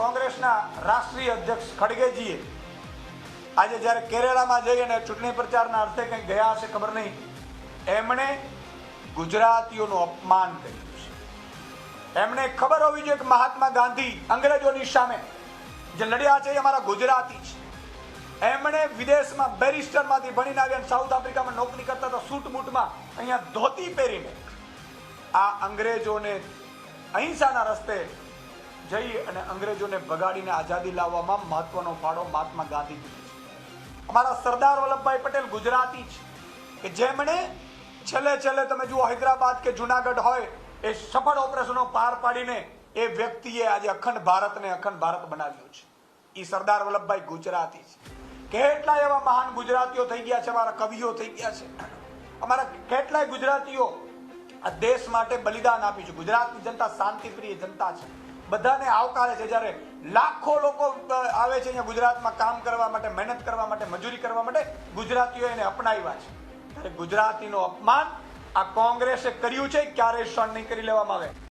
કોંગ્રેસના રાષ્ટ્રીય અધ્યક્ષ ખડગેજીએ આજે જ્યારે કેરેલામાં જઈને ચૂંટણી પ્રચારના અર્થે કંઈ ગયા હશે ખબર નહીં, એમણે ગુજરાતીઓનું અપમાન કર્યું છે. એમને ખબર હોવી જોઈએ કે મહાત્મા ગાંધી અંગ્રેજોની સામે જે લડ્યા છે એ અમારા ગુજરાતી છે. એમણે વિદેશમાં બેરિસ્ટરમાંથી ભણીને આવ્યા, સાઉથ આફ્રિકામાં નોકરી કરતા હતા, સૂટમૂટમાં અહીંયા ધોતી પહેરીને આ અંગ્રેજોને અહિંસાના રસ્તે જઈ અને અંગ્રેજોને ભગાડીને આઝાદી લાવવામાં મહત્વનો ફાળો મહાત્મા ગાંધીજી છે. અમારા સરદાર વલ્લભભાઈ પટેલ ગુજરાતી છે કે જેમણે છેલ્લે તમે જુઓ હૈદરાબાદ કે જુનાગઢ હોય એ સફળ ઓપરેશનો પાર પાડીને એ વ્યક્તિએ આજે અખંડ ભારતને અખંડ ભારત બનાવ્યું છે. એ સરદાર વલ્લભભાઈ ગુજરાતી છે. કેટલાય એવા મહાન ગુજરાતીઓ થઈ ગયા છે, અમારા કવિઓ થઈ ગયા છે, અમારા કેટલાય ગુજરાતીઓ આ દેશ માટે બલિદાન આપ્યું છે. ગુજરાતની જનતા શાંતિપ્રિય જનતા છે, બધાને આવકારે છે. જ્યારે લાખો લોકો આવે છે અહીંયા ગુજરાતમાં કામ કરવા માટે, મહેનત કરવા માટે, મજૂરી કરવા માટે, ગુજરાતીઓ એને અપનાવ્યા છે. ત્યારે ગુજરાતીનું અપમાન આ કોંગ્રેસે કર્યું છે, ક્યારેય સહન નહીં કરી લેવામાં આવે.